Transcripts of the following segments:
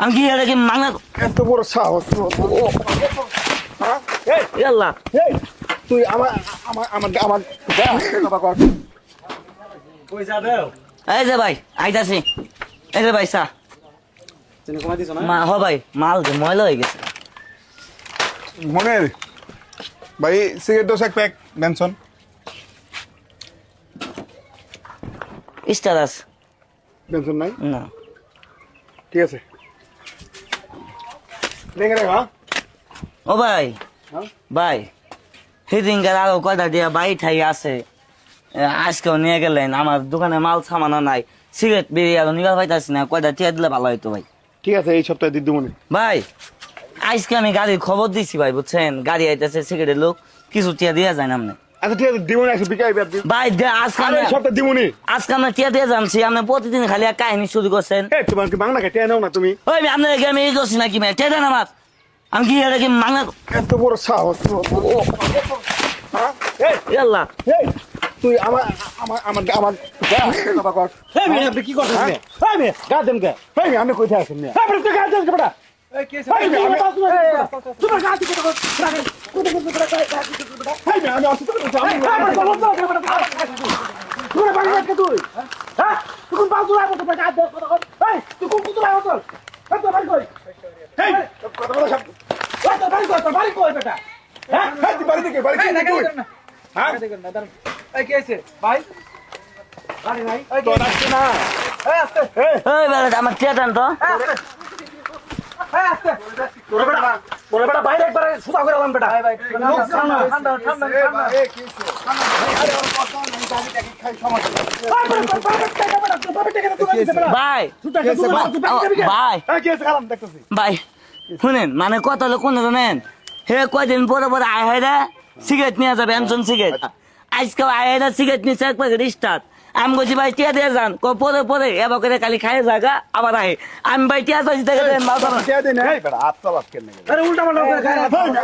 আমি কি এটা কি মাংনা এত বড় সাহস ইয়াল্লা তুই আমার আমার আমার আমার কথা কর কই যাবেও এই যে ভাই আইতাছি এই যে ভাই চা চিনি কমাই দিছ না মা হ ভাই মাল যে ময়লা হয়ে গেছে মনের ভাই সিগারেট দোষ এক প্যাক বেনসন স্টার আছে বেনসন নাই না ঠিক আছে দেখে রে হ্যাঁ ও ভাই হ্যাঁ? ভাই সেদিনকার আরো কয়টা দিয়া বাই ঠাই আছে আজকেও নিয়ে গেলেন আমার দোকানে মাল সামানা নাই সিগারেট বেরিয়ে আরো নিবার পাইতাছি না কয়টা টিয়া দিলে ভালো হইতো ভাই ঠিক আছে এই সপ্তাহে দিদি মনে ভাই আজকে আমি গাড়ির খবর দিছি ভাই বুঝছেন গাড়ি আইতেছে সিগারেটের লোক কিছু টিয়া দিয়া যায় না আপনি আচ্ছা ঠিক আছে দিমনি আছে বিকাই ব্যাপ দিন ভাই আজকে আরে এই সপ্তাহে দিমনি আজকে আমরা টিয়া দিয়ে জানছি আপনি প্রতিদিন খালি এক কাহিনী শুরু করছেন এই তোমার কি বাংলা কেটে নাও না তুমি ওই আপনার আমি এই করছি নাকি ভাই টিয়া দেন আমার আমি কি এটা কি মাংনা এত বড় সাহস ইয়াল্লা এই তুই আমার আমার আমার আমার কথা কর এই মেয়ে আপনি কি করছেন হ্যাঁ? এই মেয়ে গা দেন কে এই আমি কোথায় আছেন না এই তুই গা দেন কে বড়া এই কি এই মেয়ে, আমি- তোমার গা দিকে তো এই মেয়ে, আমি আসতে পারছি আমি তুই বাড়ি যাচ্ছে তুই হ্যাঁ তুই কোন বাজু লাগো তোমার গা দেন কথা কর এই তুই কোন কুতুরা হতো এই তো বাড়ি কই এই কথা বলা সব এই তো বাড়ি কই বেটা হ্যাঁ এই তুই বাড়ি থেকে বাড়ি থেকে তুই হ্যাঁ এই কি আছে ভাই বাড়ি নাই এই তোর আসছে না এই আস্তে এই ওই বেলা আমার টিয়া দেন তো এই আস্তে তোর বেটা বাইরে একবার সুতা করে আলাম বেটা ভাই ঠান্ডা ঠান্ডা ঠান্ডা ঠান্ডা এই কি হইছে আরে ওর কথা আমি গাড়িটাকে খাই সমস্যা ভাই ভাই এই কি হইছে কারণ দেখতেছি ভাই শুনেন মানে কথা হলো কোন জানেন হে কয়দিন পরে পরে আয় হয় রে সিগারেট নিয়ে যাবে এমজন সিগারেট আজকে আয় হয় সিগারেট নিচ্ছে এক প্যাকেট স্টার্ট আমি বলছি ভাই টিয়া দিয়ে যান পরে পরে এবার করে খালি খাই জাগা আবার আয় আমি ভাই টিয়া চাইছি দেখে দেন মাল খাবেন। কে দেন এই বেটা আত্মা বাস কেন গেল আরে উল্টা পাল্টা করে খায়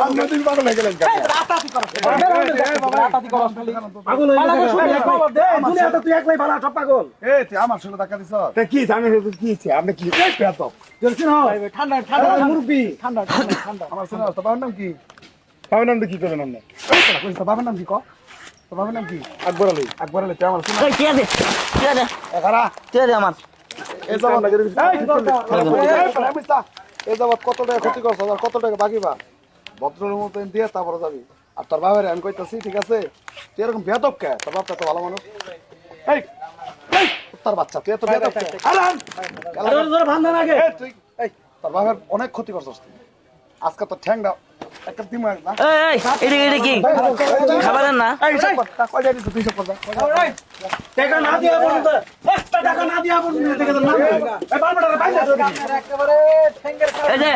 আমি তুমি পাগল হয়ে গেলেন কেন আতাতি করো আতাতি করো পাগল হয়ে গেছে খবর দে দুনিয়াতে তুই একলাই ভালো সব পাগল এই তুই আমার সঙ্গে ধাক্কা দিছ তে কি জানি কি হইছে আপনি কি এই পেতো জলছিন হয় ঠান্ডা ঠান্ডা মুরব্বি ঠান্ডা ঠান্ডা ঠান্ডা আমার শোনা তো বাবার নাম কি বাবার নাম কি করেন আপনি এই তো কইছ বাবার নাম কি ক তো বাবার নাম কি আকবর আলী তুই আমার শোনা এই টিয়া দে টিয়া দে এখারা টিয়া দে আমার এই যাবত লাগে এই যাবত কত টাকা ক্ষতি করছ আর কত টাকা বাকি বা ভদ্রের মতো দিয়ে তারপরে যাবি আর তোর বাবার আমি কইতাছি ঠিক আছে তুই এরকম বেদক কে তোর বাপটা তো ভালো মানুষ এই এই তোর বাচ্চা তুই এত বেদক কে আলান জোরে ভান্ডা লাগে এই তুই এই তোর বাবার অনেক ক্ষতি করছস তুই আজকে তো ঠ্যাংটা একটা দিমাগ না এই এটা কি খাবারের না এই সব কথা কই যাবি তুই সব কথা টাকা না দিয়া পর্যন্ত একটা টাকা না দিয়া পর্যন্ত দেখে তো না এই বারবারে বাইরে একেবারে ঠ্যাঙ্গের এই যে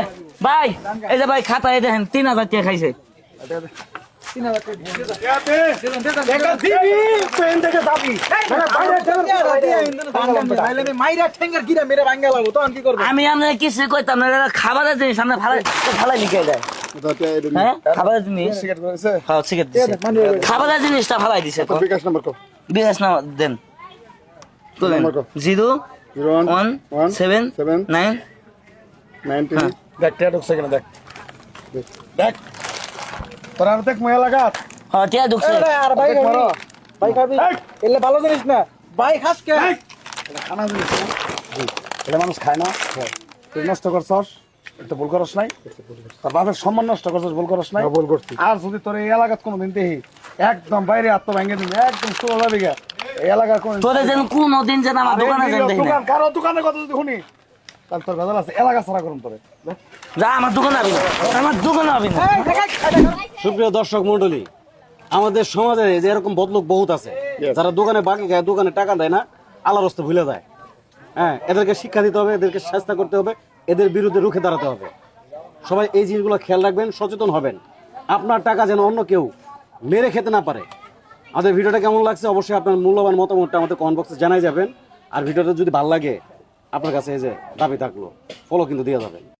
ভাই এই যে ভাই খাতা এই দেখেন 3000 টাকা খাইছে টাকা দিবি পেন থেকে যাবি বাইরে মাইরা ঠ্যাঙ্গের গিরা মেরে ভাঙা লাগো তখন কি করবে আমি আপনাকে কিছু কইতাম না এটা খাবারের জিনিস সামনে ফালাই লিখে দেয় হ্যাঁ খাবারের জিনিস সিগারেট করেছে হ্যাঁ সিগারেট দিছে খাবারের জিনিসটা ফালাই দিছে তো বিকাশ নাম্বার কো বিকাশ না দেন তোলেন নম্বর কো? 01779 19 দেখ টেয়া ঢুকছে কিনা দেখ দেখ তোর আর দেখ ময়া লাগাত হ্যাঁ টিয়া ঢুকছে আর ভাই মারো ভাই খাবি এলে ভালো জিনিস না ভাই খাস কে খানা জিনিস না এটা মানুষ খায় না তুই নষ্ট করছস এটা ভুল করস নাই তোর বাপের সম্মান নষ্ট করছস ভুল করস নাই ভুল করছিস আর যদি তোর এই এলাকাত কোনোদিন দেখি একদম বাইরে আত্ম ভেঙে দিবি একদম সোজা যাবি গা এই এলাকার কোন তোরে যেন কোন দিন যেন আমার দোকানে যেন দেখি না দোকান কারো দোকানের কথা যদি শুনি তাহলে তোর গজাল আছে এলাকা ছাড়া করুন তোরে যা আমার দোকানে আবি না আমার দোকানে আবি না সুপ্রিয় দর্শক মন্ডলী, আমাদের সমাজে যে এরকম বদলোক বহুত আছে যারা দোকানে বাকি খায়, দোকানে টাকা দেয় না, আল্লাহর রাস্তায় ভুলে যায়। হ্যাঁ, এদেরকে শিক্ষা দিতে হবে, এদেরকে শাস্তি করতে হবে, এদের বিরুদ্ধে রুখে দাঁড়াতে হবে। সবাই এই জিনিসগুলো খেয়াল রাখবেন, সচেতন হবেন। আপনার টাকা যেন অন্য কেউ মেরে খেতে না পারে। আমাদের ভিডিওটা কেমন লাগছে অবশ্যই আপনার মূল্যবান মতামতটা আমাদের কমেন্ট বক্সে জানাই যাবেন। আর ভিডিওটা যদি ভালো লাগে আপনার কাছে এই যে দাবি থাকলো ফলো কিন্তু দিয়ে যাবেন।